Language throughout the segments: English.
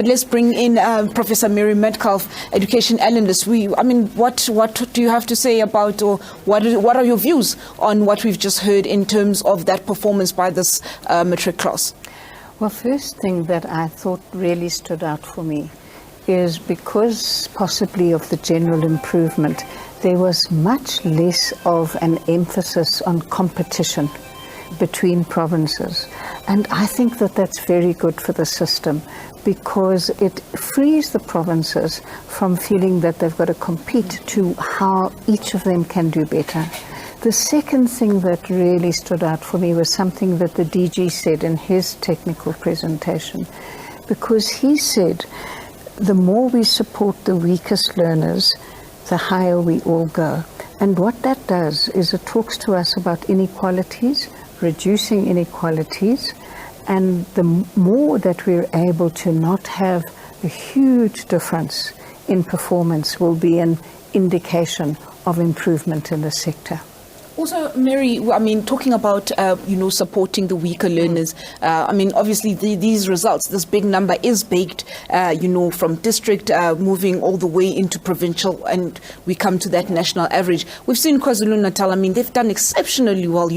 Let's bring in Professor Mary Metcalfe, education analyst. What do you have to say about, or what are your views on what we've just heard in terms of that performance by this matric class? Well, first thing that I thought really stood out for me is because possibly of the general improvement, there was much less of an emphasis on competition between provinces. And I think that that's very good for the system, because it frees the provinces from feeling that they've got to compete to how each of them can do better. The second thing that really stood out for me was something that the DG said in his technical presentation, because he said the more we support the weakest learners, the higher we all go. And what that does is it talks to us about inequalities, reducing inequalities, and the more that we're able to not have a huge difference in performance will be an indication of improvement in the sector. Also, Mary, talking about, supporting the weaker learners, obviously these results, this big number is baked, from district moving all the way into provincial, and we come to that national average. We've seen KwaZulu-Natal, they've done exceptionally well.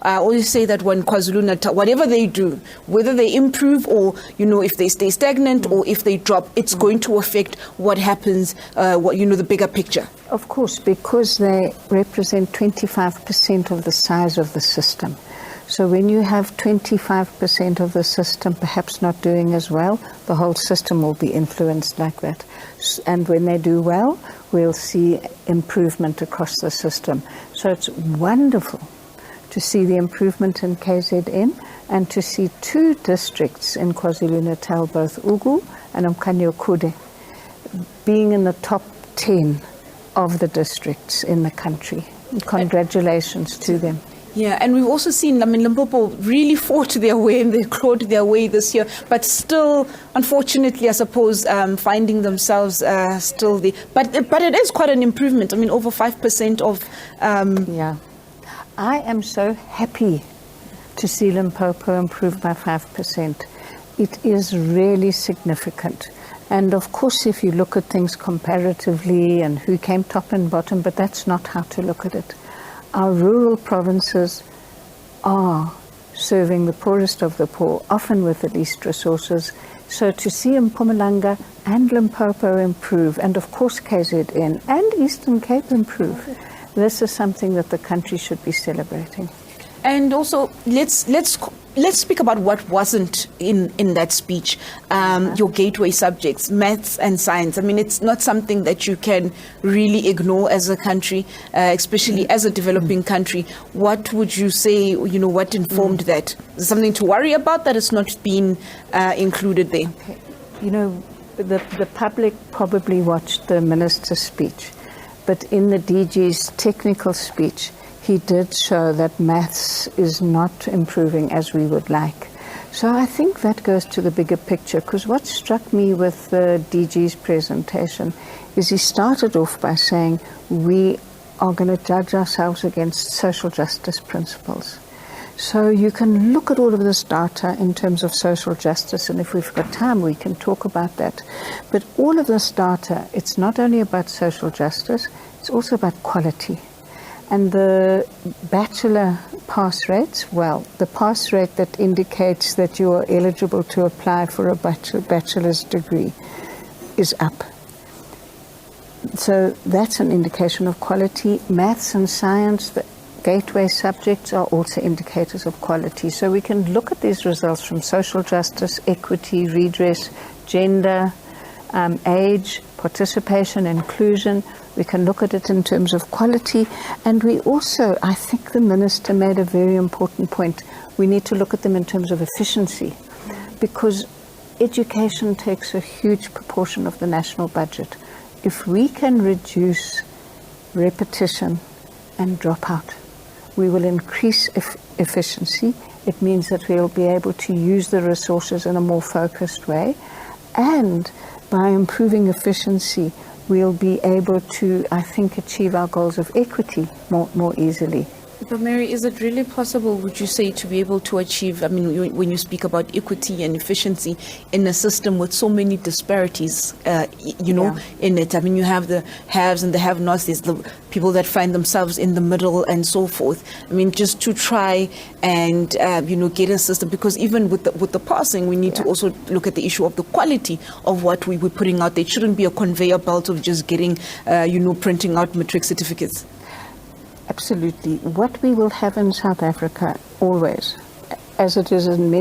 I always say that when KwaZulu-Natal, whatever they do, whether they improve or, if they stay stagnant or if they drop, it's going to affect what happens, the bigger picture. Of course, because they represent 25% of the size of the system. So when you have 25% of the system perhaps not doing as well, the whole system will be influenced like that. And when they do well, we'll see improvement across the system. So it's wonderful to see the improvement in KZN and to see two districts in KwaZulu-Natal, both Ugu and Umkhanyo-Kude, being in the top 10 of the districts in the country. Congratulations to them. Yeah, and we've also seen, Limpopo really fought their way and they clawed their way this year, but still, unfortunately, I suppose, finding themselves still there. But it is quite an improvement. Over 5% of... Yeah. I am so happy to see Limpopo improve by 5%. It is really significant. And of course, if you look at things comparatively and who came top and bottom, but that's not how to look at it. Our rural provinces are serving the poorest of the poor, often with the least resources. So to see Mpumalanga and Limpopo improve, and of course KZN and Eastern Cape improve, this is something that the country should be celebrating. And also, let's speak about what wasn't in that speech. Your gateway subjects, maths and science. It's not something that you can really ignore as a country, especially as a developing country. What would you say, what informed that? Is there something to worry about that it's not been included there? Okay. The public probably watched the minister's speech, but in the DG's technical speech, he did show that maths is not improving as we would like. So I think that goes to the bigger picture, because what struck me with the DG's presentation is he started off by saying we are going to judge ourselves against social justice principles. So you can look at all of this data in terms of social justice, and if we've got time we can talk about that. But all of this data, it's not only about social justice, it's also about quality. And the bachelor pass rates, well, the pass rate that indicates that you are eligible to apply for a bachelor's degree is up. So that's an indication of quality. Maths and science, the gateway subjects, are also indicators of quality. So we can look at these results from social justice, equity, redress, gender, age, participation, inclusion. We can look at it in terms of quality, and we also, I think the minister made a very important point, we need to look at them in terms of efficiency, because education takes a huge proportion of the national budget. If we can reduce repetition and dropout, we will increase efficiency. It means that we'll be able to use the resources in a more focused way, and by improving efficiency, we'll be able to, I think, achieve our goals of equity more easily. But Mary, is it really possible, would you say, to be able to achieve, I mean, when you speak about equity and efficiency in a system with so many disparities, in it? I mean, you have the haves and the have-nots, there's the people that find themselves in the middle and so forth. I mean, just to try and, get a system, because even with the passing, we need to also look at the issue of the quality of what we're putting out there. It shouldn't be a conveyor belt of just getting, printing out matric certificates. Absolutely. What we will have in South Africa always, as it is in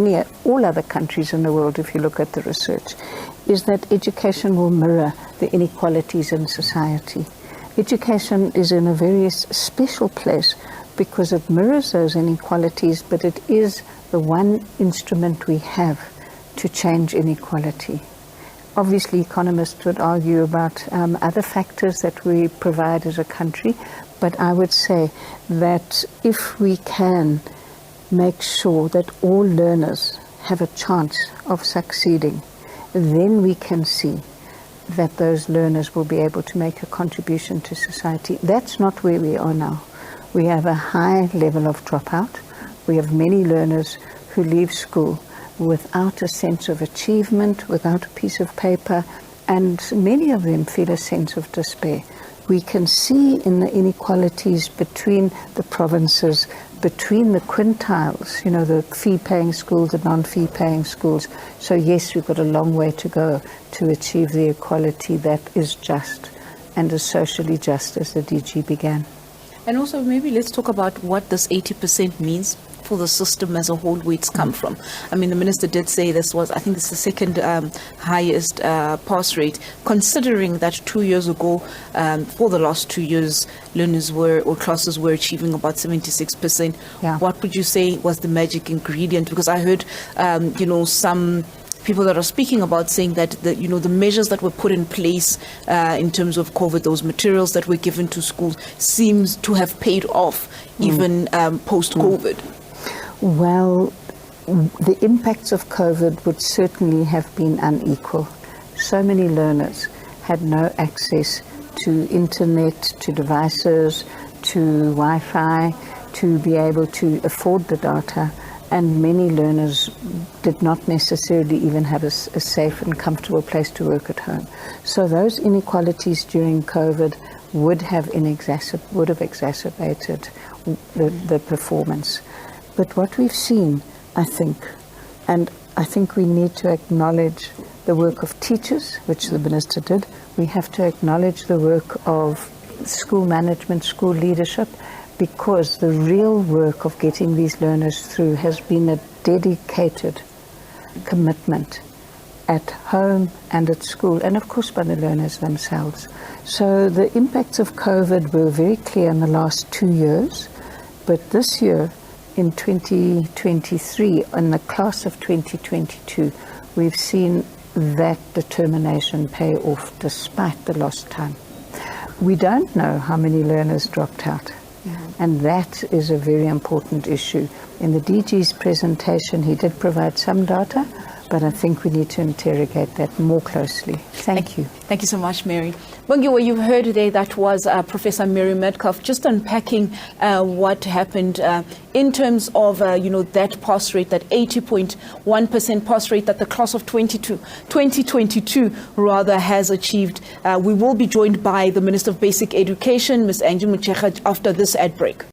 all other countries in the world, if you look at the research, is that education will mirror the inequalities in society. Education is in a very special place because it mirrors those inequalities, but it is the one instrument we have to change inequality. Obviously, economists would argue about other factors that we provide as a country, but I would say that if we can make sure that all learners have a chance of succeeding, then we can see that those learners will be able to make a contribution to society. That's not where we are now. We have a high level of dropout. We have many learners who leave school without a sense of achievement, without a piece of paper, and many of them feel a sense of despair. We can see in the inequalities between the provinces, between the quintiles, the fee-paying schools, the non-fee-paying schools. So yes, we've got a long way to go to achieve the equality that is just and as socially just as the DG began. And also maybe let's talk about what this 80% means for the system as a whole, where it's come from. I mean, the minister did say this was, I think it's the second highest pass rate, considering that 2 years ago, for the last 2 years, classes were achieving about 76%. Yeah. What would you say was the magic ingredient? Because I heard, some people that are speaking about saying that the measures that were put in place in terms of COVID, those materials that were given to schools, seems to have paid off even post-COVID. Well, the impacts of COVID would certainly have been unequal. So many learners had no access to internet, to devices, to Wi-Fi, to be able to afford the data, and many learners did not necessarily even have a safe and comfortable place to work at home. So those inequalities during COVID would have exacerbated the performance. But what we've seen, I think we need to acknowledge the work of teachers, which the minister did. We have to acknowledge the work of school management, school leadership, because the real work of getting these learners through has been a dedicated commitment at home and at school, and of course by the learners themselves. So the impacts of COVID were very clear in the last 2 years, but this year, in 2023, in the class of 2022, we've seen that determination pay off despite the lost time. We don't know how many learners dropped out, and that is a very important issue. In the DG's presentation, he did provide some data, but I think we need to interrogate that more closely. Thank you. Thank you so much, Mary. Bungi, what you heard today, that was Professor Mary Metcalfe just unpacking what happened in terms of, that pass rate, that 80.1% pass rate that the class of 2022 rather has achieved. We will be joined by the Minister of Basic Education, Ms. Angie Motshekga, after this ad break.